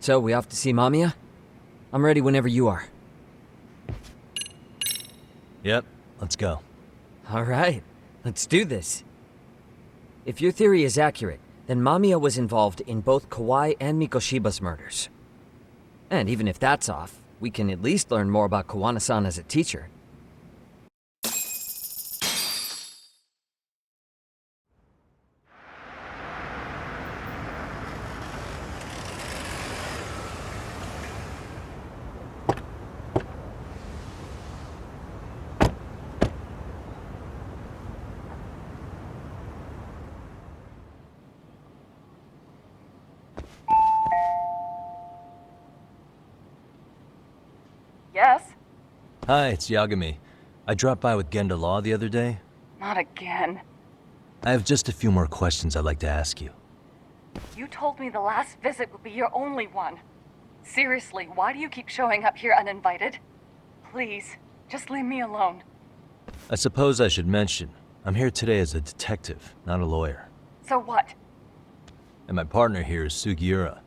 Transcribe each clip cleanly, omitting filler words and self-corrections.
So, we off to see Mamiya? I'm ready whenever you are. Yep, let's go. Alright, let's do this. If your theory is accurate, then Mamiya was involved in both Kawai and Mikoshiba's murders. And even if that's off, we can at least learn more about Kawana-san as a teacher. Yes? Hi, it's Yagami. I dropped by with Genda Law the other day. Not again. I have just a few more questions I'd like to ask you. You told me the last visit would be your only one. Seriously, why do you keep showing up here uninvited? Please, just leave me alone. I suppose I should mention, I'm here today as a detective, not a lawyer. So what? And my partner here is Sugiura.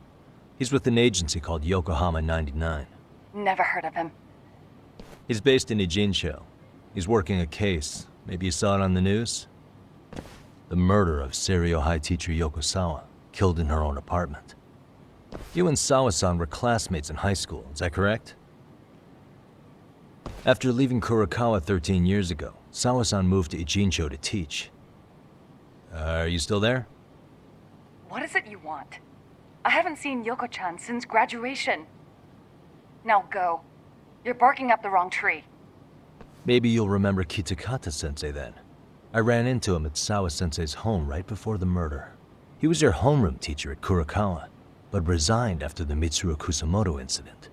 He's with an agency called Yokohama 99. Never heard of him. He's based in Ijincho. He's working a case. Maybe you saw it on the news? The murder of Seiryo High teacher Yokosawa, killed in her own apartment. You and Sawa-san were classmates in high school, is that correct? After leaving Kurokawa 13 years ago, Sawa-san moved to Ijincho to teach. Are you still there? What is it you want? I haven't seen Yoko-chan since graduation. Now go. You're barking up the wrong tree. Maybe you'll remember Kitakata-sensei then. I ran into him at Sawa-sensei's home right before the murder. He was your homeroom teacher at Kurokawa, but resigned after the Mitsuru Kusamoto incident.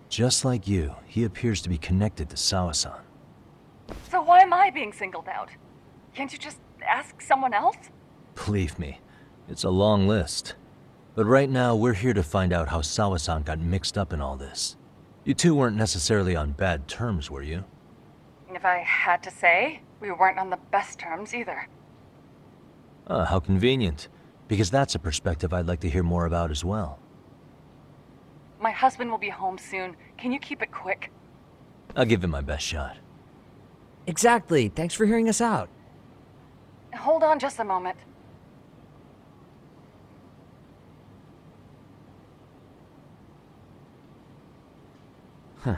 Just like you, he appears to be connected to Sawa-san. So why am I being singled out? Can't you just ask someone else? Believe me, it's a long list. But right now, we're here to find out how Sawa-san got mixed up in all this. You two weren't necessarily on bad terms, were you? If I had to say, we weren't on the best terms either. Ah, how convenient. Because that's a perspective I'd like to hear more about as well. My husband will be home soon. Can you keep it quick? I'll give it my best shot. Exactly, thanks for hearing us out. Hold on just a moment. Huh.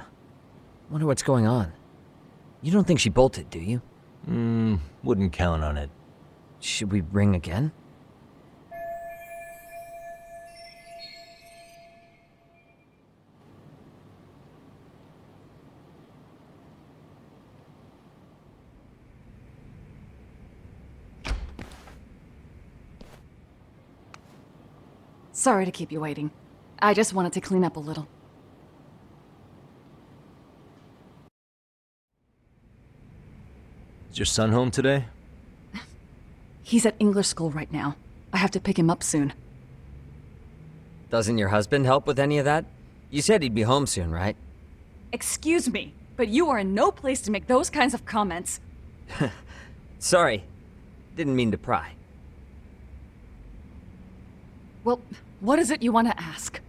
Wonder what's going on. You don't think she bolted, do you? Wouldn't count on it. Should we ring again? Sorry to keep you waiting. I just wanted to clean up a little. Is your son home today? He's at English school right now. I have to pick him up soon. Doesn't your husband help with any of that? You said he'd be home soon, right? Excuse me, but you are in no place to make those kinds of comments. Sorry. Didn't mean to pry. Well, what is it you want to ask?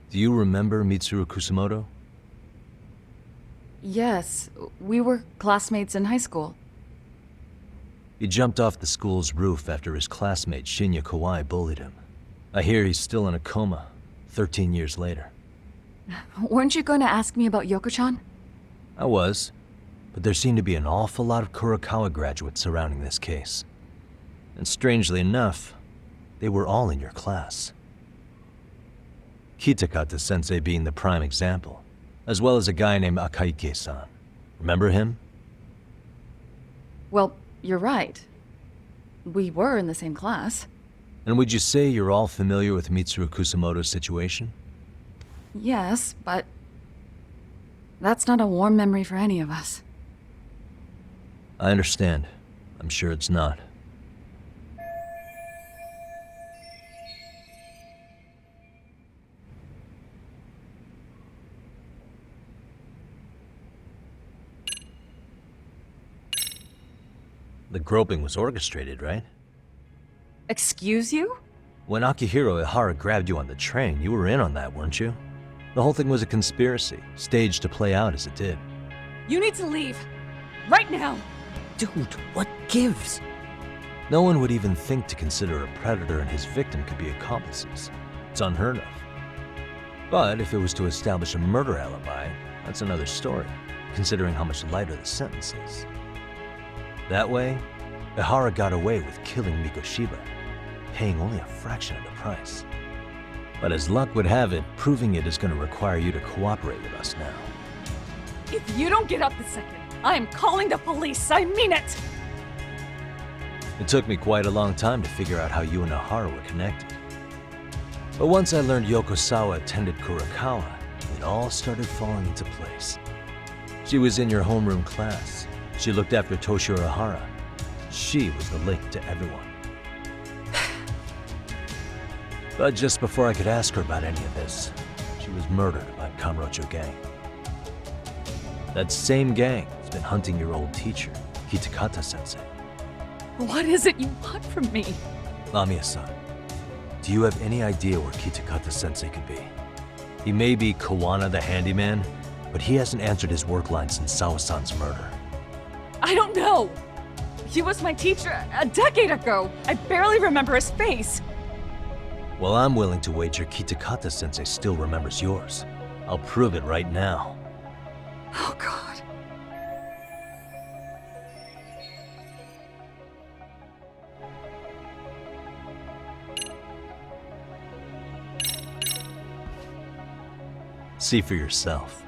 Do you remember Mitsuru Kusamoto? Yes, we were classmates in high school. He jumped off the school's roof after his classmate Shinya Kawai bullied him. I hear he's still in a coma, 13 years later. Weren't you going to ask me about Yoko-chan? I was, but there seemed to be an awful lot of Kurokawa graduates surrounding this case. And strangely enough, they were all in your class. Kitakata-sensei being the prime example, as well as a guy named Akaike-san. Remember him? Well, you're right. We were in the same class. And would you say you're all familiar with Mitsuru Kusamoto's situation? Yes, but that's not a warm memory for any of us. I understand. I'm sure it's not. The groping was orchestrated, right? Excuse you? When Akihiro Ihara grabbed you on the train, you were in on that, weren't you? The whole thing was a conspiracy, staged to play out as it did. You need to leave. Right now. Dude, what gives? No one would even think to consider a predator and his victim could be accomplices. It's unheard of. But if it was to establish a murder alibi, that's another story, considering how much lighter the sentence is. That way, Ihara got away with killing Mikoshiba, paying only a fraction of the price. But as luck would have it, proving it is going to require you to cooperate with us now. If you don't get up this second, I am calling the police. I mean it. It took me quite a long time to figure out how you and Ihara were connected. But once I learned Yokosawa attended Kurakawa, it all started falling into place. She was in your homeroom class. She looked after Toshiro Ihara. She was the link to everyone. But just before I could ask her about any of this, she was murdered by Kamurocho gang. That same gang has been hunting your old teacher, Kitakata-sensei. What is it you want from me? Lamia-san, do you have any idea where Kitakata-sensei could be? He may be Kawana the handyman, but he hasn't answered his work line since Sawa-san's murder. I don't know. He was my teacher a decade ago. I barely remember his face. Well, I'm willing to wager Kitakata-sensei still remembers yours. I'll prove it right now. Oh, God. See for yourself.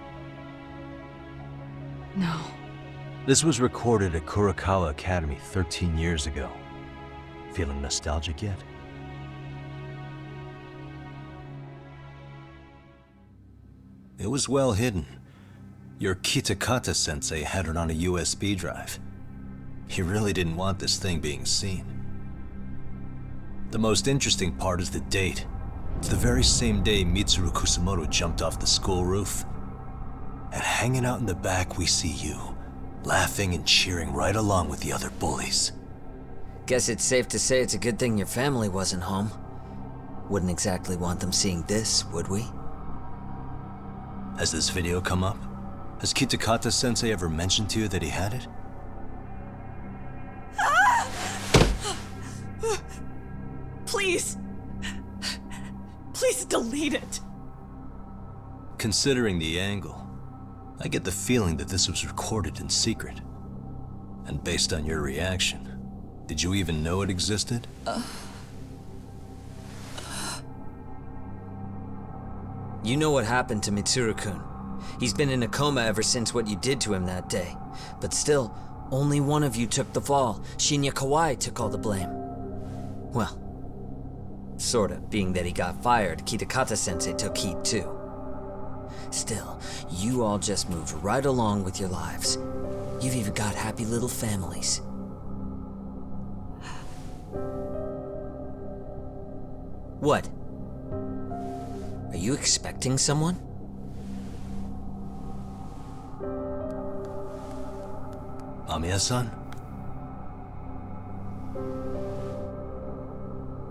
No. This was recorded at Kurakawa Academy 13 years ago. Feeling nostalgic yet? It was well hidden. Your Kitakata-sensei had it on a USB drive. He really didn't want this thing being seen. The most interesting part is the date. It's the very same day Mitsuru Kusumoto jumped off the school roof. And hanging out in the back, we see you, laughing and cheering right along with the other bullies. Guess it's safe to say it's a good thing your family wasn't home. Wouldn't exactly want them seeing this, would we? Has this video come up? Has Kitakata-sensei ever mentioned to you that he had it? Please. Please delete it. Considering the angle, I get the feeling that this was recorded in secret. And based on your reaction, did you even know it existed? You know what happened to Mitsuru-kun. He's been in a coma ever since what you did to him that day. But still, only one of you took the fall. Shinya Kawai took all the blame. Well, sorta, being that he got fired, Kitakata-sensei took heat too. Still, you all just moved right along with your lives. You've even got happy little families. What? Are you expecting someone? Amiya-san?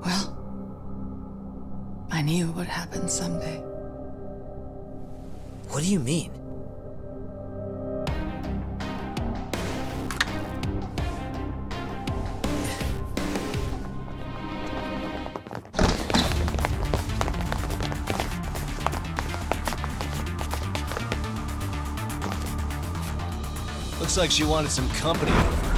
Well, I knew it would happen someday. What do you mean? Looks like she wanted some company over.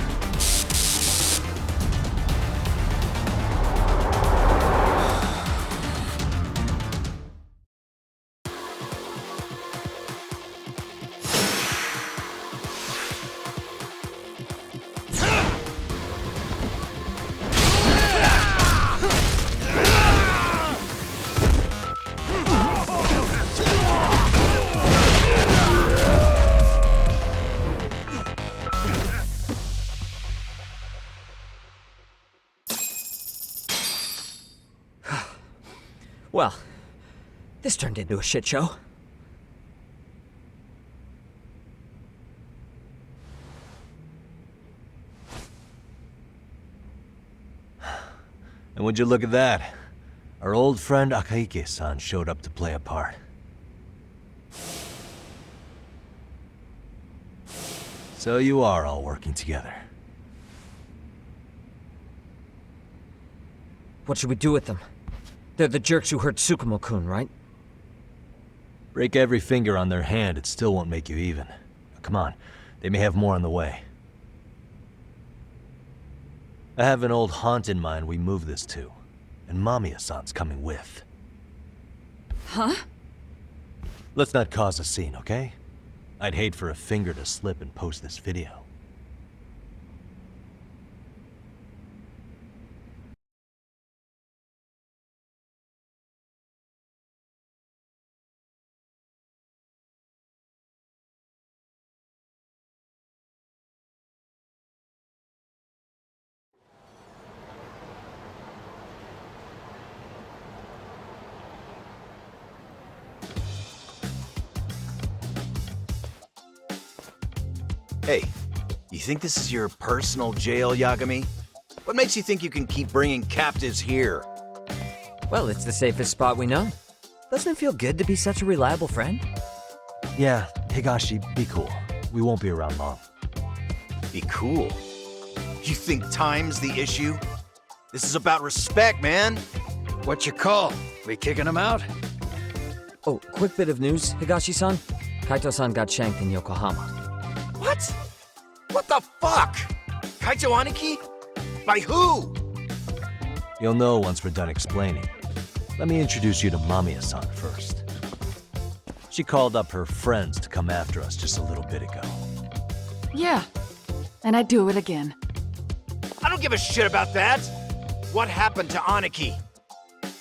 Well, this turned into a shit show. And would you look at that? Our old friend Takayuki-san showed up to play a part. So you are all working together. What should we do with them? They're the jerks who hurt Tsukumo-kun, right? Break every finger on their hand, it still won't make you even. Come on, they may have more on the way. I have an old haunt in mind we move this to, and Mamiya-san's coming with. Huh? Let's not cause a scene, okay? I'd hate for a finger to slip and post this video. Hey, you think this is your personal jail, Yagami? What makes you think you can keep bringing captives here? Well, it's the safest spot we know. Doesn't it feel good to be such a reliable friend? Yeah, Higashi, be cool. We won't be around long. Be cool. You think time's the issue? This is about respect, man. What you call? We kicking him out? Oh, quick bit of news, Higashi-san. Kaito-san got shanked in Yokohama. What? What the fuck? Kaito Aniki? By who? You'll know once we're done explaining. Let me introduce you to Mamiya-san first. She called up her friends to come after us just a little bit ago. Yeah. And I'd do it again. I don't give a shit about that. What happened to Aniki?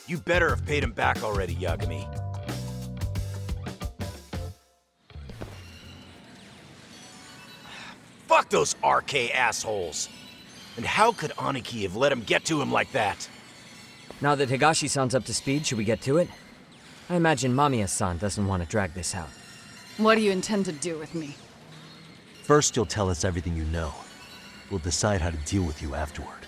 You better have paid him back already, Yagami. Fuck those RK assholes. And how could Aniki have let him get to him like that? Now that Higashi-san's up to speed, should we get to it? I imagine Mamiya-san doesn't want to drag this out. What do you intend to do with me? First, you'll tell us everything you know. We'll decide how to deal with you afterward.